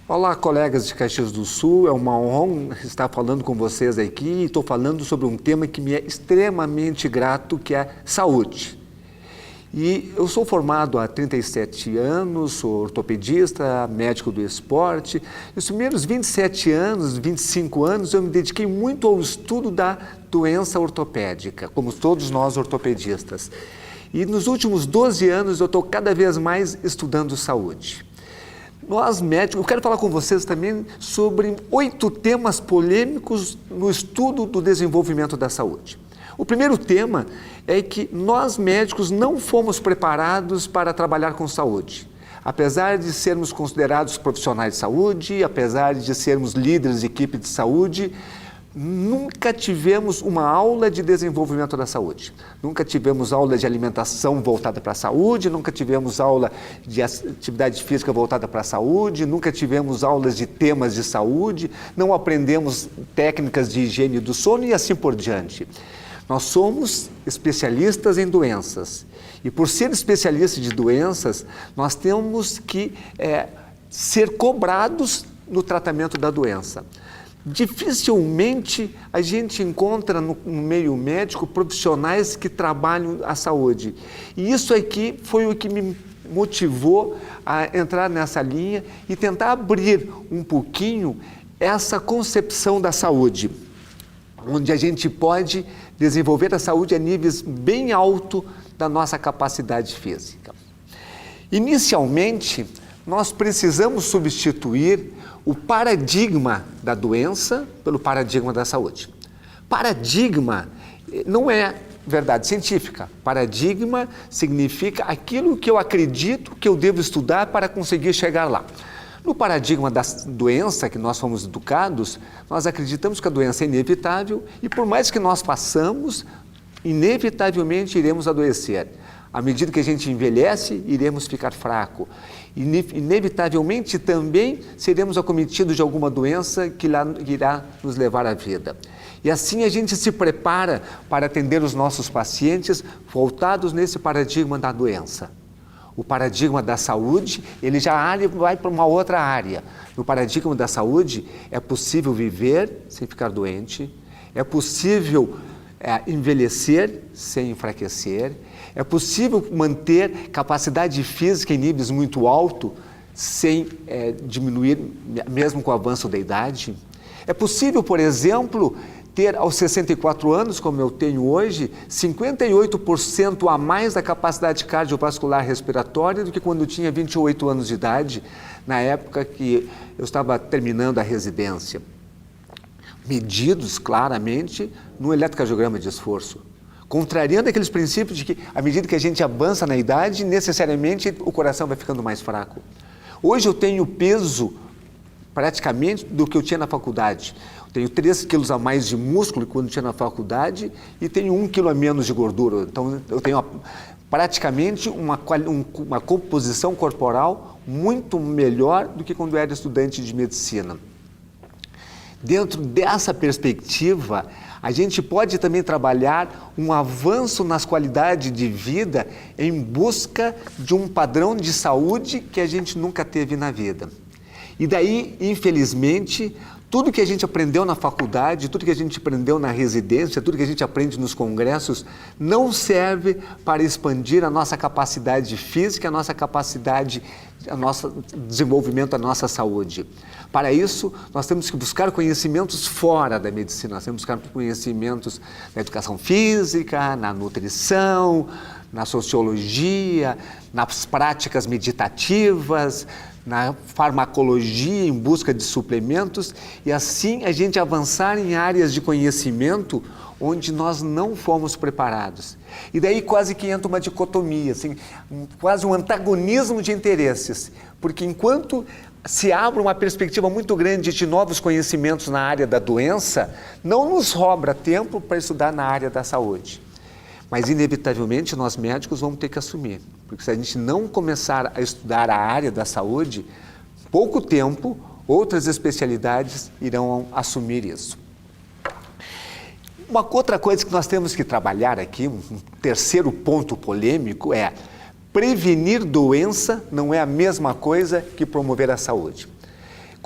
Olá, colegas de Caxias do Sul, é uma honra estar falando com vocês aqui. Estou falando sobre um tema que me é extremamente grato, que é saúde. E eu sou formado há 37 anos, sou ortopedista, médico do esporte. Nos primeiros 27 anos, 25 anos, eu me dediquei muito ao estudo da doença ortopédica, como todos nós ortopedistas. E nos últimos 12 anos eu estou cada vez mais estudando saúde. Nós médicos, eu quero falar com vocês também sobre 8 temas polêmicos no estudo do desenvolvimento da saúde. O primeiro tema é que nós médicos não fomos preparados para trabalhar com saúde. Apesar de sermos considerados profissionais de saúde, apesar de sermos líderes de equipe de saúde, nunca tivemos uma aula de desenvolvimento da saúde. Nunca tivemos aula de alimentação voltada para a saúde, nunca tivemos aula de atividade física voltada para a saúde, nunca tivemos aulas de temas de saúde, não aprendemos técnicas de higiene do sono e assim por diante. Nós somos especialistas em doenças e por ser especialistas de doenças, nós temos que ser cobrados no tratamento da doença. Dificilmente a gente encontra no meio médico profissionais que trabalham a saúde. E isso aqui foi o que me motivou a entrar nessa linha e tentar abrir um pouquinho essa concepção da saúde, onde a gente pode desenvolver a saúde a níveis bem altos da nossa capacidade física. Inicialmente, nós precisamos substituir o paradigma da doença pelo paradigma da saúde. Paradigma não é verdade científica. Paradigma significa aquilo que eu acredito que eu devo estudar para conseguir chegar lá. No paradigma da doença que nós fomos educados, nós acreditamos que a doença é inevitável e por mais que nós façamos, inevitavelmente iremos adoecer. À medida que a gente envelhece, iremos ficar fraco. Inevitavelmente também seremos acometidos de alguma doença que irá nos levar à vida. E assim a gente se prepara para atender os nossos pacientes voltados nesse paradigma da doença. O paradigma da saúde, ele já vai para uma outra área. No paradigma da saúde, é possível viver sem ficar doente, é possível envelhecer sem enfraquecer, é possível manter capacidade física em níveis muito altos sem diminuir mesmo com o avanço da idade. É possível, por exemplo, ter aos 64 anos, como eu tenho hoje, 58% a mais da capacidade cardiovascular respiratória do que quando eu tinha 28 anos de idade, na época que eu estava terminando a residência. Medidos claramente no eletrocardiograma de esforço, contrariando aqueles princípios de que, à medida que a gente avança na idade, necessariamente o coração vai ficando mais fraco. Hoje eu tenho peso praticamente do que eu tinha na faculdade. Eu tenho 3 quilos a mais de músculo quando tinha na faculdade e tenho 1 quilo a menos de gordura. Então eu tenho praticamente uma composição corporal muito melhor do que quando eu era estudante de medicina. Dentro dessa perspectiva, a gente pode também trabalhar um avanço nas qualidades de vida em busca de um padrão de saúde que a gente nunca teve na vida. E daí, infelizmente, tudo que a gente aprendeu na faculdade, tudo que a gente aprendeu na residência, tudo que a gente aprende nos congressos, não serve para expandir a nossa capacidade física, a nossa capacidade, o nosso desenvolvimento da nossa saúde. Para isso, nós temos que buscar conhecimentos fora da medicina, nós temos que buscar conhecimentos na educação física, na nutrição, na sociologia, nas práticas meditativas, na farmacologia em busca de suplementos e assim a gente avançar em áreas de conhecimento onde nós não fomos preparados. E daí quase que entra uma dicotomia, assim, quase um antagonismo de interesses, porque enquanto se abre uma perspectiva muito grande de novos conhecimentos na área da doença, não nos sobra tempo para estudar na área da saúde. Mas, inevitavelmente, nós médicos vamos ter que assumir, porque se a gente não começar a estudar a área da saúde, pouco tempo, outras especialidades irão assumir isso. Uma outra coisa que nós temos que trabalhar aqui, um terceiro ponto polêmico é prevenir doença não é a mesma coisa que promover a saúde.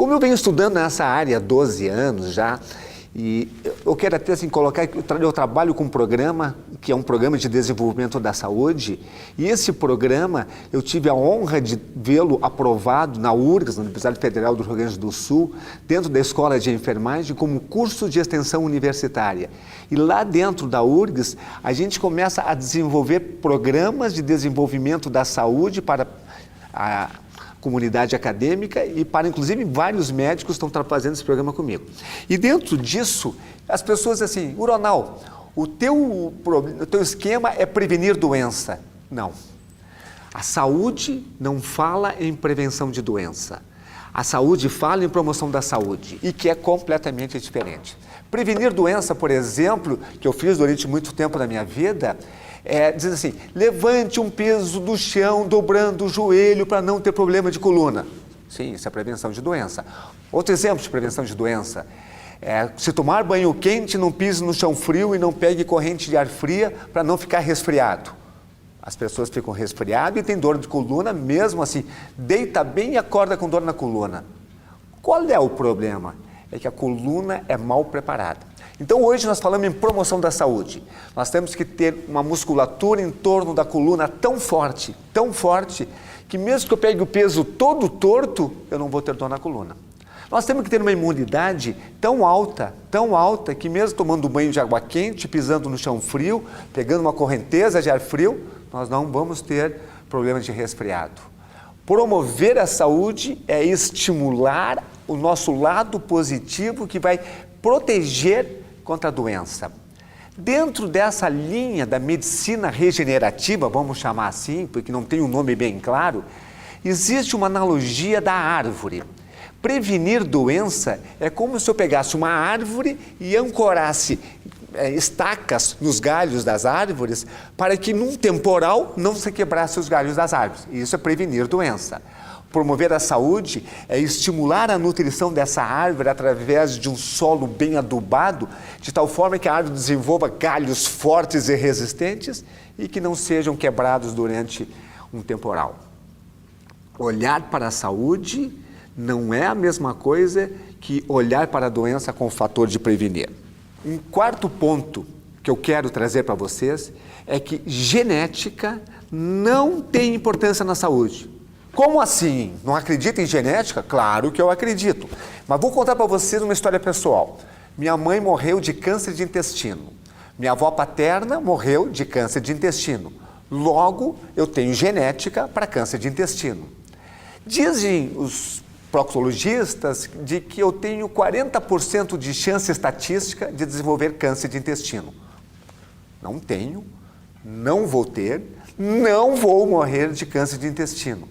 Como eu venho estudando nessa área há 12 anos já, e eu quero até assim colocar que eu trabalho com um programa, que é um programa de desenvolvimento da saúde, e esse programa eu tive a honra de vê-lo aprovado na URGS, na Universidade Federal do Rio Grande do Sul, dentro da Escola de Enfermagem, como curso de extensão universitária. E lá dentro da URGS, a gente começa a desenvolver programas de desenvolvimento da saúde para a comunidade acadêmica e para, inclusive, vários médicos estão fazendo esse programa comigo. E dentro disso, as pessoas assim, Uronal, o teu esquema é prevenir doença. Não. A saúde não fala em prevenção de doença. A saúde fala em promoção da saúde, e que é completamente diferente. Prevenir doença, por exemplo, que eu fiz durante muito tempo na minha vida, diz assim, levante um peso do chão, dobrando o joelho para não ter problema de coluna. Sim, isso é prevenção de doença. Outro exemplo de prevenção de doença, se tomar banho quente, não pise no chão frio e não pegue corrente de ar fria para não ficar resfriado. As pessoas ficam resfriadas e têm dor de coluna, mesmo assim, deita bem e acorda com dor na coluna. Qual é o problema? É que a coluna é mal preparada. Então hoje nós falamos em promoção da saúde. Nós temos que ter uma musculatura em torno da coluna tão forte, que mesmo que eu pegue o peso todo torto, eu não vou ter dor na coluna. Nós temos que ter uma imunidade tão alta, que mesmo tomando banho de água quente, pisando no chão frio, pegando uma correnteza de ar frio, nós não vamos ter problema de resfriado. Promover a saúde é estimular o nosso lado positivo que vai proteger contra a doença. Dentro dessa linha da medicina regenerativa, vamos chamar assim, porque não tem um nome bem claro, existe uma analogia da árvore. Prevenir doença é como se eu pegasse uma árvore e ancorasse estacas nos galhos das árvores para que num temporal não se quebrasse os galhos das árvores. Isso é prevenir doença. Promover a saúde é estimular a nutrição dessa árvore através de um solo bem adubado, de tal forma que a árvore desenvolva galhos fortes e resistentes e que não sejam quebrados durante um temporal. Olhar para a saúde não é a mesma coisa que olhar para a doença com o fator de prevenir. Um quarto ponto que eu quero trazer para vocês é que genética não tem importância na saúde. Como assim? Não acredita em genética? Claro que eu acredito. Mas vou contar para vocês uma história pessoal. Minha mãe morreu de câncer de intestino. Minha avó paterna morreu de câncer de intestino. Logo, eu tenho genética para câncer de intestino. Dizem os proctologistas de que eu tenho 40% de chance estatística de desenvolver câncer de intestino. Não tenho, não vou ter, não vou morrer de câncer de intestino.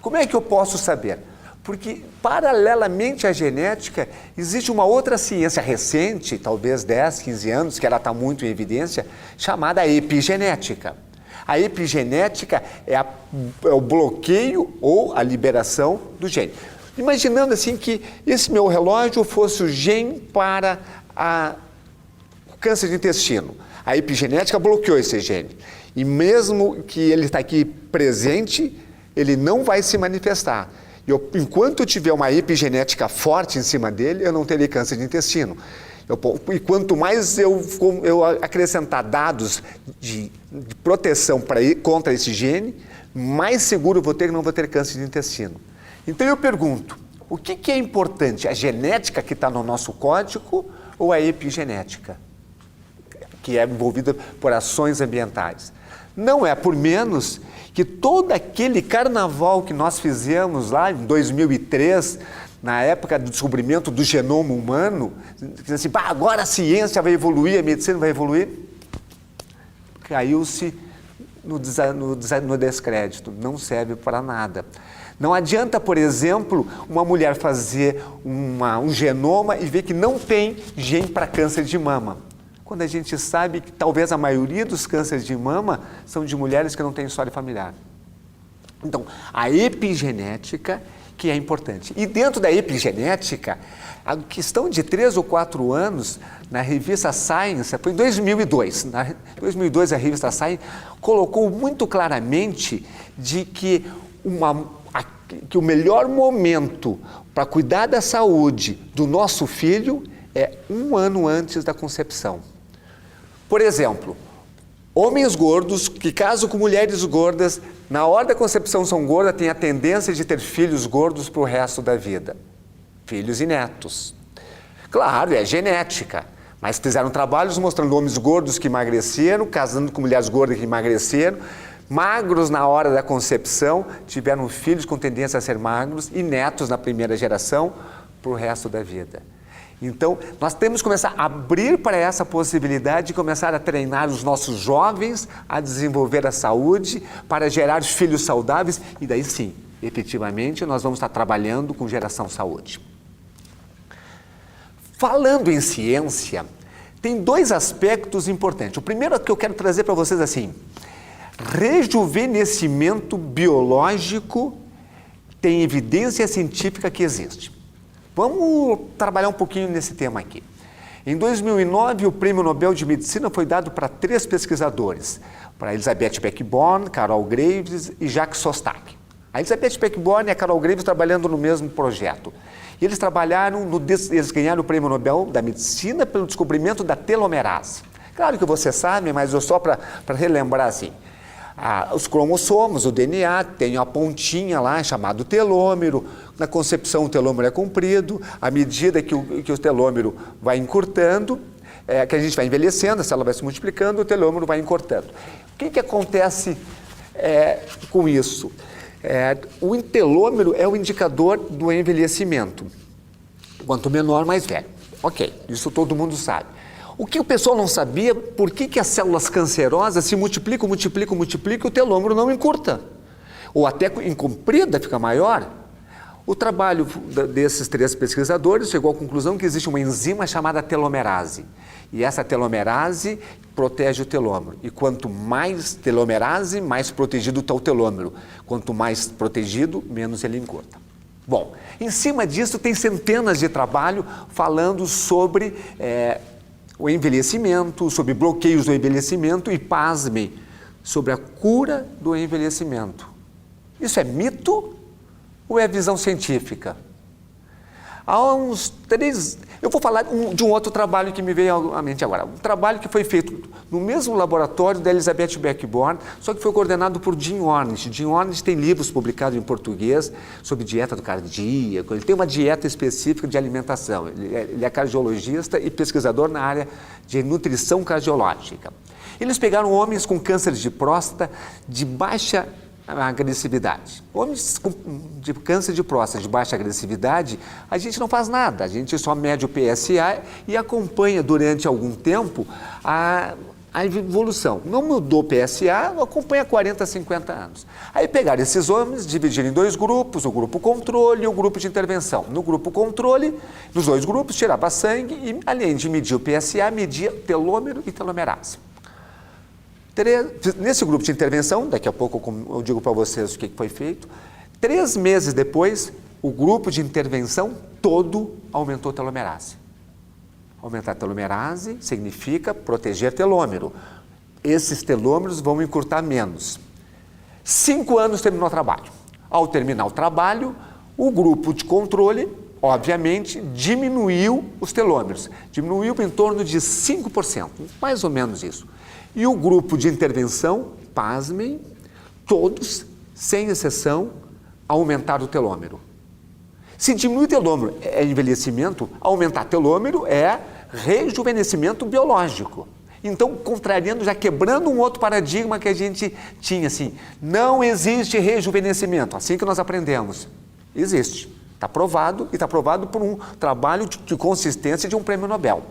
Como é que eu posso saber? Porque, paralelamente à genética, existe uma outra ciência recente, talvez 10, 15 anos, que ela está muito em evidência, chamada epigenética. A epigenética é o bloqueio ou a liberação do gene. Imaginando assim que esse meu relógio fosse o gene para o câncer de intestino. A epigenética bloqueou esse gene. E mesmo que ele está aqui presente, ele não vai se manifestar. Enquanto eu tiver uma epigenética forte em cima dele, eu não terei câncer de intestino. E quanto mais eu acrescentar dados de proteção contra esse gene, mais seguro eu vou ter que não vou ter câncer de intestino. Então eu pergunto, o que é importante? A genética que está no nosso código ou a epigenética, que é envolvida por ações ambientais? Não é por menos que todo aquele carnaval que nós fizemos lá em 2003, na época do descobrimento do genoma humano, que assim, agora a ciência vai evoluir, a medicina vai evoluir, caiu-se no descrédito, não serve para nada. Não adianta, por exemplo, uma mulher fazer um genoma e ver que não tem gene para câncer de mama, quando a gente sabe que talvez a maioria dos cânceres de mama são de mulheres que não têm história familiar. Então, a epigenética que é importante. E dentro da epigenética, a questão de 3 ou 4 anos, na revista Science, foi em 2002. Em 2002, a revista Science colocou muito claramente de que que o melhor momento para cuidar da saúde do nosso filho é 1 ano antes da concepção. Por exemplo, homens gordos que casam com mulheres gordas, na hora da concepção são gordas, têm a tendência de ter filhos gordos para o resto da vida. Filhos e netos. Claro, é genética, mas fizeram trabalhos mostrando homens gordos que emagreceram, casando com mulheres gordas que emagreceram, magros na hora da concepção, tiveram filhos com tendência a ser magros e netos na primeira geração para o resto da vida. Então, nós temos que começar a abrir para essa possibilidade de começar a treinar os nossos jovens a desenvolver a saúde, para gerar filhos saudáveis e daí sim, efetivamente, nós vamos estar trabalhando com geração saúde. Falando em ciência, tem 2 aspectos importantes. O primeiro que eu quero trazer para vocês assim, rejuvenescimento biológico tem evidência científica que existe. Vamos trabalhar um pouquinho nesse tema aqui. Em 2009, o Prêmio Nobel de Medicina foi dado para 3 pesquisadores, para Elizabeth Blackburn, Carol Graves e Jacques Sostak. A Elizabeth Blackburn e a Carol Graves trabalhando no mesmo projeto. E eles eles ganharam o Prêmio Nobel da Medicina pelo descobrimento da telomerase. Claro que você sabe, mas eu só para relembrar assim. Os cromossomos, o DNA, tem a pontinha lá chamado telômero. Na concepção o telômero é comprido, à medida que o telômero vai encurtando, que a gente vai envelhecendo, a célula vai se multiplicando, o telômero vai encurtando. O que acontece com isso? O telômero é o indicador do envelhecimento. Quanto menor, mais velho. Ok, isso todo mundo sabe. O que o pessoal não sabia, por que as células cancerosas se multiplicam e o telômero não encurta? Ou até em comprida fica maior? O trabalho desses 3 pesquisadores chegou à conclusão que existe uma enzima chamada telomerase. E essa telomerase protege o telômero. E quanto mais telomerase, mais protegido está o telômero. Quanto mais protegido, menos ele encurta. Bom, em cima disso tem centenas de trabalhos falando sobre o envelhecimento, sobre bloqueios do envelhecimento e, pasmem, sobre a cura do envelhecimento. Isso é mito ou é visão científica? Há uns 3... Eu vou falar de um outro trabalho que me veio à mente agora. Um trabalho que foi feito no mesmo laboratório da Elizabeth Blackburn, só que foi coordenado por Jim Ornish. Jim Ornish tem livros publicados em português sobre dieta do cardíaco. Ele tem uma dieta específica de alimentação. Ele é cardiologista e pesquisador na área de nutrição cardiológica. Eles pegaram homens com câncer de próstata de baixa agressividade. Homens de câncer de próstata de baixa agressividade, a gente não faz nada, a gente só mede o PSA e acompanha durante algum tempo a evolução. Não mudou o PSA, acompanha 40, 50 anos. Aí pegaram esses homens, dividiram em 2 grupos, o grupo controle e o grupo de intervenção. No grupo controle, nos 2 grupos, tirava sangue e, além de medir o PSA, media telômero e telomerase. Nesse grupo de intervenção, daqui a pouco eu digo para vocês o que foi feito, 3 meses depois, o grupo de intervenção todo aumentou a telomerase. Aumentar a telomerase significa proteger telômero. Esses telômeros vão encurtar menos. 5 anos terminou o trabalho. Ao terminar o trabalho, o grupo de controle, obviamente, diminuiu os telômeros. Diminuiu em torno de 5%, mais ou menos isso. E o grupo de intervenção, pasmem, todos, sem exceção, aumentaram o telômero. Se diminuir o telômero é envelhecimento, aumentar telômero é rejuvenescimento biológico. Então, contrariando, já quebrando um outro paradigma que a gente tinha, assim, não existe rejuvenescimento, assim que nós aprendemos. Existe, está provado e está provado por um trabalho de consistência de um prêmio Nobel.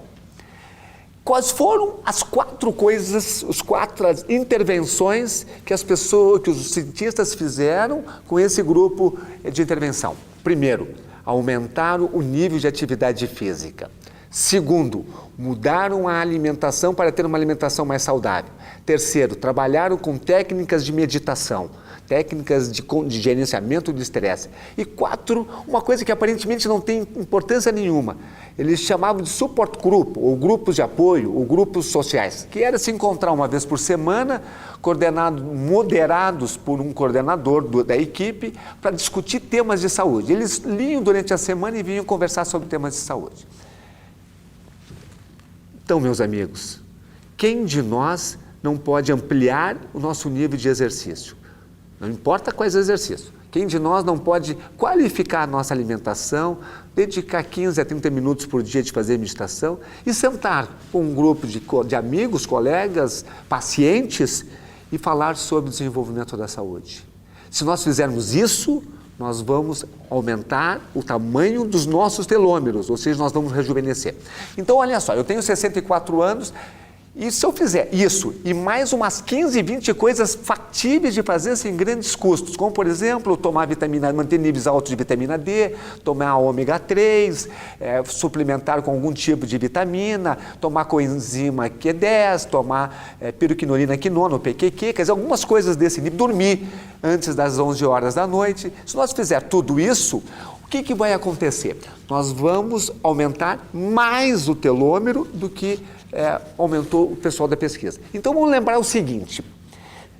Quais foram as 4 coisas, as 4 intervenções que que os cientistas fizeram com esse grupo de intervenção? Primeiro, aumentaram o nível de atividade física. Segundo, mudaram a alimentação para ter uma alimentação mais saudável. Terceiro, trabalharam com técnicas de meditação, técnicas de gerenciamento de estresse. E quatro, uma coisa que aparentemente não tem importância nenhuma, eles chamavam de support group, ou grupos de apoio, ou grupos sociais, que era se encontrar uma vez por semana, moderados por um coordenador da equipe, para discutir temas de saúde. Eles liam durante a semana e vinham conversar sobre temas de saúde. Então, meus amigos, quem de nós não pode ampliar o nosso nível de exercício? Não importa quais exercícios. Quem de nós não pode qualificar a nossa alimentação, dedicar 15 a 30 minutos por dia de fazer meditação e sentar com um grupo de amigos, colegas, pacientes e falar sobre o desenvolvimento da saúde? Se nós fizermos isso, nós vamos aumentar o tamanho dos nossos telômeros, ou seja, nós vamos rejuvenescer. Então, olha só, eu tenho 64 anos e se eu fizer isso e mais umas 15, 20 coisas factíveis de fazer sem grandes custos, como, por exemplo, tomar vitamina, manter níveis altos de vitamina D, tomar ômega 3, suplementar com algum tipo de vitamina, tomar coenzima Q10, tomar piroquinolina quinona, ou PQQ, quer dizer, algumas coisas desse nível, dormir antes das 11 horas da noite. Se nós fizermos tudo isso, o que vai acontecer? Nós vamos aumentar mais o telômero do que aumentou o pessoal da pesquisa. Então vamos lembrar o seguinte,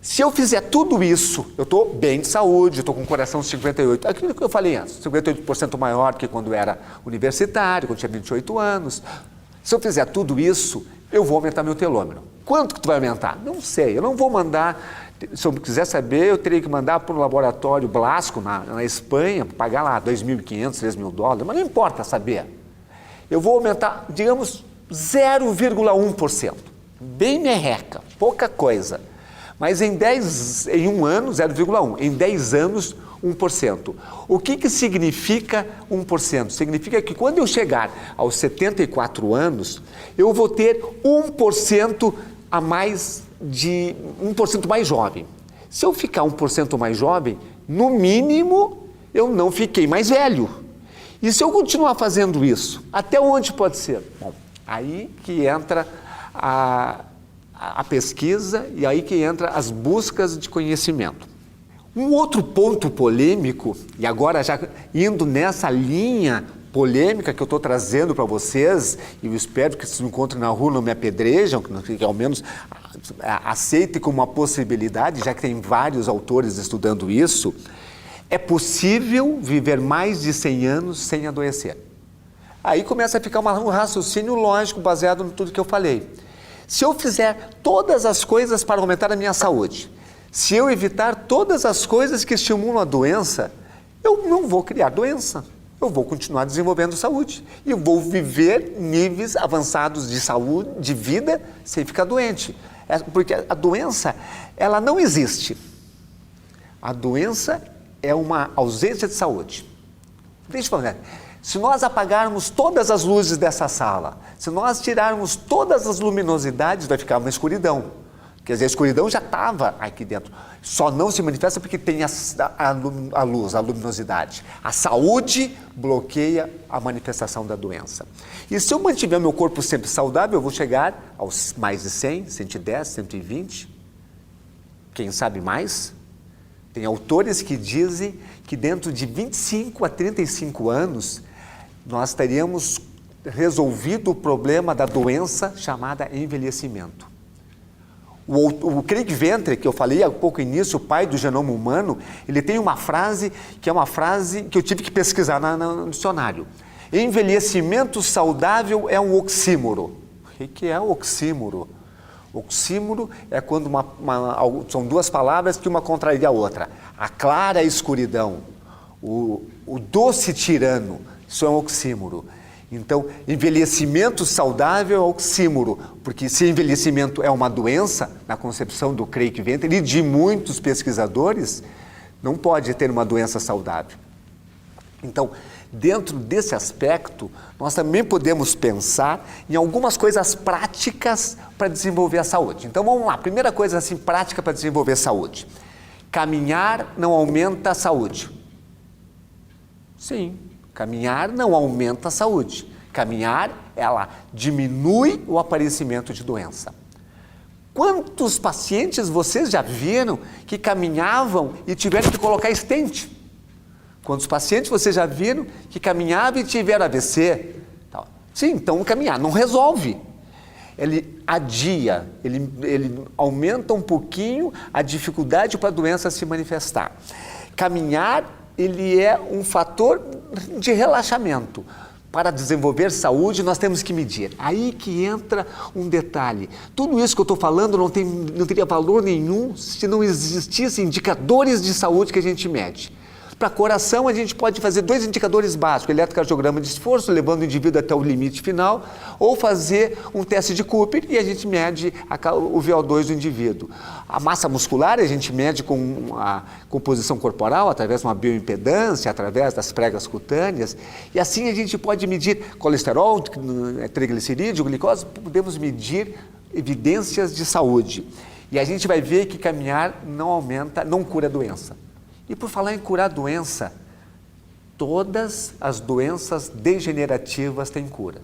se eu fizer tudo isso, eu estou bem de saúde, estou com o coração 58, aquilo que eu falei antes, 58% maior que quando era universitário, quando tinha 28 anos. Se eu fizer tudo isso, eu vou aumentar meu telômero. Quanto que tu vai aumentar? Não sei, eu não vou mandar, se eu quiser saber, eu teria que mandar para um laboratório Blasco, na Espanha, pagar lá $2.500, $3.000, mas não importa saber. Eu vou aumentar, digamos, 0,1%, bem merreca, pouca coisa, mas em um ano, 0,1%, em 10 anos, 1%. O que significa 1%? Significa que quando eu chegar aos 74 anos, eu vou ter 1% a mais de 1% mais jovem. Se eu ficar 1% mais jovem, no mínimo, eu não fiquei mais velho. E se eu continuar fazendo isso, até onde pode ser? Bom, aí que entra a pesquisa e aí que entra as buscas de conhecimento. Um outro ponto polêmico, e agora já indo nessa linha polêmica que eu estou trazendo para vocês, e eu espero que se me encontrem na rua não me apedrejam, que ao menos aceitem como uma possibilidade, já que tem vários autores estudando isso, é possível viver mais de 100 anos sem adoecer. Aí começa a ficar um raciocínio lógico baseado em tudo que eu falei. Se eu fizer todas as coisas para aumentar a minha saúde, se eu evitar todas as coisas que estimulam a doença, eu não vou criar doença. Eu vou continuar desenvolvendo saúde. E eu vou viver níveis avançados de saúde, de vida, sem ficar doente. Porque a doença, ela não existe. A doença é uma ausência de saúde. Deixa eu falar. Se nós apagarmos todas as luzes dessa sala, se nós tirarmos todas as luminosidades, vai ficar uma escuridão. Quer dizer, a escuridão já estava aqui dentro. Só não se manifesta porque tem a luz, a luminosidade. A saúde bloqueia a manifestação da doença. E se eu mantiver meu corpo sempre saudável, eu vou chegar aos mais de 100, 110, 120, quem sabe mais. Tem autores que dizem que dentro de 25 a 35 anos, nós teríamos resolvido o problema da doença chamada envelhecimento. O Craig Venter, que eu falei há pouco início, o pai do genoma humano, ele tem uma frase que é uma frase que eu tive que pesquisar no dicionário. Envelhecimento saudável é um oxímoro. O que é oxímoro? Oxímoro é quando são duas palavras que uma contraria a outra. A clara escuridão, o doce tirano, isso é um oxímoro. Então, envelhecimento saudável é oxímoro, porque se envelhecimento é uma doença, na concepção do Craig Venter e de muitos pesquisadores, não pode ter uma doença saudável. Então, dentro desse aspecto, nós também podemos pensar em algumas coisas práticas para desenvolver a saúde. Então, vamos lá. Primeira coisa assim, prática para desenvolver a saúde. Caminhar não aumenta a saúde. Sim, caminhar não aumenta a saúde. caminhar, ela diminui o aparecimento de doença. Quantos pacientes vocês já viram que caminhavam e tiveram que colocar stent? Quantos pacientes vocês já viram que caminhavam e tiveram AVC? Sim, então caminhar não resolve. Ele adia, ele aumenta um pouquinho a dificuldade para a doença se manifestar. Caminhar, ele é um fator de relaxamento. Para desenvolver saúde, nós temos que medir. Aí que entra um detalhe. Tudo isso que eu estou falando não teria valor nenhum se não existissem indicadores de saúde que a gente mede. Para coração, a gente pode fazer 2 indicadores básicos, eletrocardiograma de esforço, levando o indivíduo até o limite final, ou fazer um teste de Cooper e a gente mede o VO2 do indivíduo. A massa muscular, a gente mede com a composição corporal, através de uma bioimpedância, através das pregas cutâneas, e assim a gente pode medir colesterol, triglicerídeo, glicose, podemos medir evidências de saúde. E a gente vai ver que caminhar não aumenta, não cura a doença. E por falar em curar doença, todas as doenças degenerativas têm cura.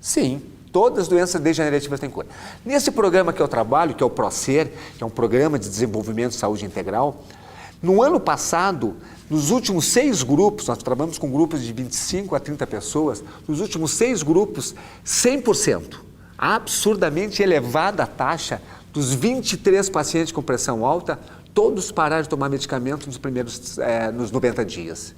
Sim, todas as doenças degenerativas têm cura. Nesse programa que eu trabalho, que é o PROCER, que é um programa de desenvolvimento de saúde integral, no ano passado, nos últimos 6 grupos, nós trabalhamos com grupos de 25 a 30 pessoas, nos últimos 6 grupos, 100%, absurdamente elevada a taxa dos 23 pacientes com pressão alta, todos pararam de tomar medicamento nos 90 dias.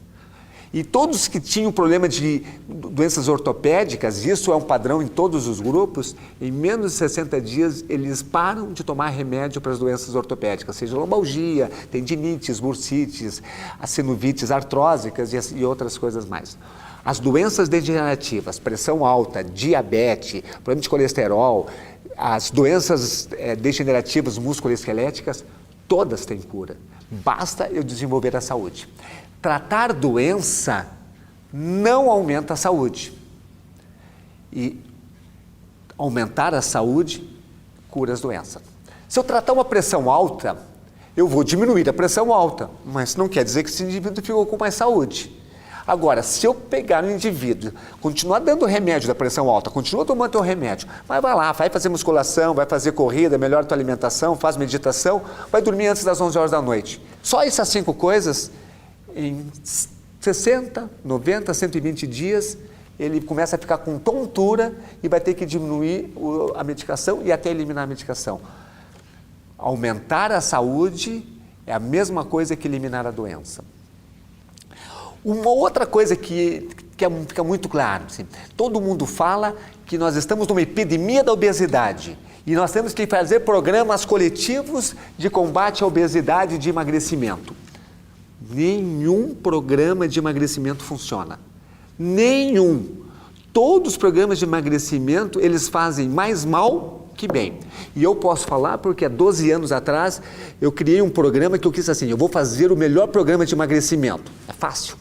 E todos que tinham problema de doenças ortopédicas, isso é um padrão em todos os grupos, em menos de 60 dias eles param de tomar remédio para as doenças ortopédicas, seja lombalgia, tendinites, bursites, sinovites artrósicas e outras coisas mais. As doenças degenerativas, pressão alta, diabetes, problema de colesterol, as doenças degenerativas musculoesqueléticas, todas têm cura. Basta eu desenvolver a saúde. Tratar doença não aumenta a saúde. E aumentar a saúde cura as doenças. Se eu tratar uma pressão alta, eu vou diminuir a pressão alta, mas não quer dizer que esse indivíduo ficou com mais saúde. Agora, se eu pegar um indivíduo, continuar dando remédio da pressão alta, continua tomando teu remédio, mas vai lá, vai fazer musculação, vai fazer corrida, melhora tua alimentação, faz meditação, vai dormir antes das 11 horas da noite. Só essas 5 coisas, em 60, 90, 120 dias, ele começa a ficar com tontura e vai ter que diminuir a medicação e até eliminar a medicação. Aumentar a saúde é a mesma coisa que eliminar a doença. Uma outra coisa que fica muito claro, assim, todo mundo fala que nós estamos numa epidemia da obesidade e nós temos que fazer programas coletivos de combate à obesidade e de emagrecimento. Nenhum programa de emagrecimento funciona. Nenhum. Todos os programas de emagrecimento, eles fazem mais mal que bem. E eu posso falar porque há 12 anos atrás eu criei um programa que eu quis assim, eu vou fazer o melhor programa de emagrecimento. É fácil.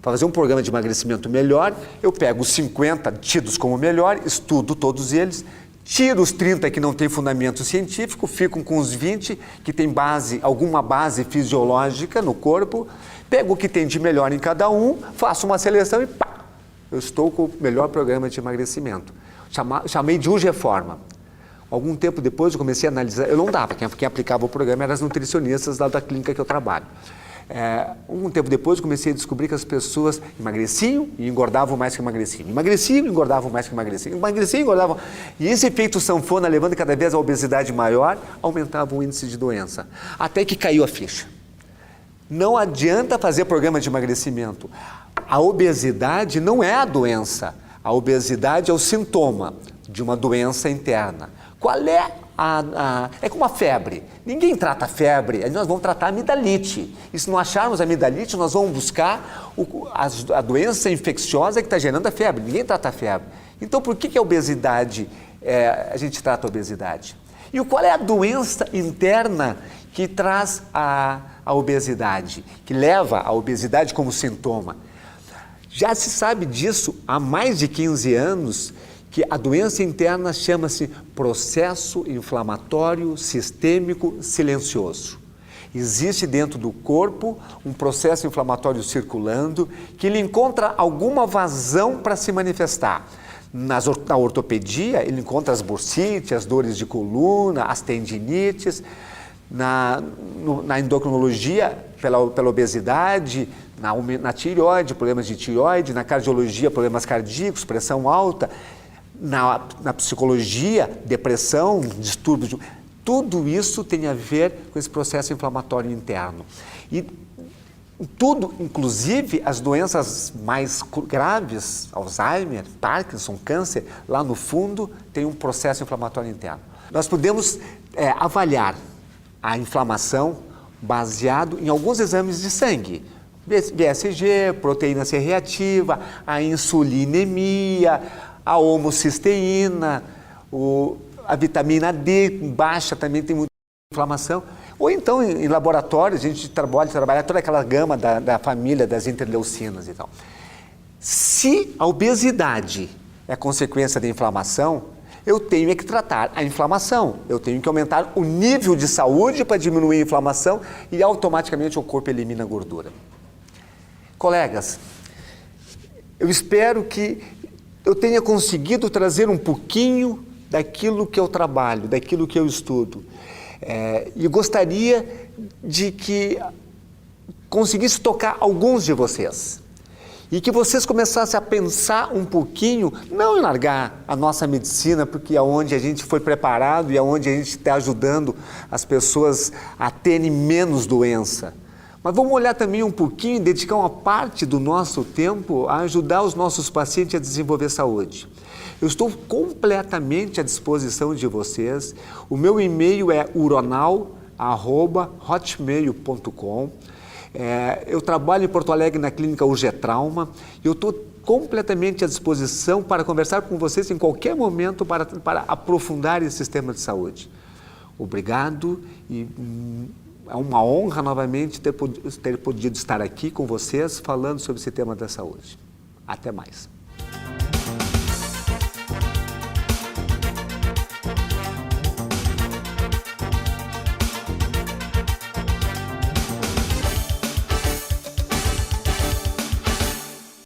Para fazer um programa de emagrecimento melhor, eu pego os 50 tidos como melhor, estudo todos eles, tiro os 30 que não têm fundamento científico, fico com os 20 que tem alguma base fisiológica no corpo, pego o que tem de melhor em cada um, faço uma seleção e pá, eu estou com o melhor programa de emagrecimento. Chamei de Reforma. Algum tempo depois eu comecei a analisar, eu não dava, quem aplicava o programa eram as nutricionistas lá da clínica que eu trabalho. Um tempo depois eu comecei a descobrir que as pessoas emagreciam e engordavam mais que emagreciam. Emagreciam e engordavam mais que emagreciam. Emagreciam e engordavam. E esse efeito sanfona, levando cada vez a obesidade maior, aumentava o índice de doença. Até que caiu a ficha. Não adianta fazer programa de emagrecimento. A obesidade não é a doença. A obesidade é o sintoma de uma doença interna. Qual é é como a febre. Ninguém trata a febre, nós vamos tratar a amidalite. E se não acharmos a amidalite, nós vamos buscar a doença infecciosa que está gerando a febre. Ninguém trata a febre. Então, por que a obesidade, a gente trata a obesidade? E qual é a doença interna que traz a obesidade, que leva a obesidade como sintoma? Já se sabe disso há mais de 15 anos, que a doença interna chama-se processo inflamatório sistêmico silencioso. Existe dentro do corpo um processo inflamatório circulando que ele encontra alguma vazão para se manifestar. Na ortopedia, ele encontra as bursites, as dores de coluna, as tendinites. Na endocrinologia, pela obesidade, na tireoide, problemas de tireoide, na cardiologia, problemas cardíacos, pressão alta, na psicologia, depressão, distúrbios. Tudo isso tem a ver com esse processo inflamatório interno. E tudo, inclusive as doenças mais graves, Alzheimer, Parkinson, câncer, lá no fundo tem um processo inflamatório interno. Nós podemos avaliar a inflamação baseado em alguns exames de sangue. BSG, proteína C reativa, a insulinemia, a homocisteína, a vitamina D baixa também tem muita inflamação. Ou então em laboratórios a gente trabalha toda aquela gama da família das interleucinas e tal. Se a obesidade é consequência da inflamação, eu tenho que tratar a inflamação, eu tenho que aumentar o nível de saúde para diminuir a inflamação e automaticamente o corpo elimina a gordura. Colegas, eu espero que eu tenha conseguido trazer um pouquinho daquilo que eu trabalho, daquilo que eu estudo. E gostaria de que conseguisse tocar alguns de vocês. E que vocês começassem a pensar um pouquinho, não em largar a nossa medicina, porque é onde a gente foi preparado e é onde a gente está ajudando as pessoas a terem menos doença. Mas vamos olhar também um pouquinho e dedicar uma parte do nosso tempo a ajudar os nossos pacientes a desenvolver saúde. Eu estou completamente à disposição de vocês. O meu e-mail é uronal@hotmail.com. Eu trabalho em Porto Alegre na clínica UG Trauma e eu estou completamente à disposição para conversar com vocês em qualquer momento para aprofundar esse sistema de saúde. Obrigado e é uma honra novamente ter podido estar aqui com vocês falando sobre esse tema da saúde. Até mais.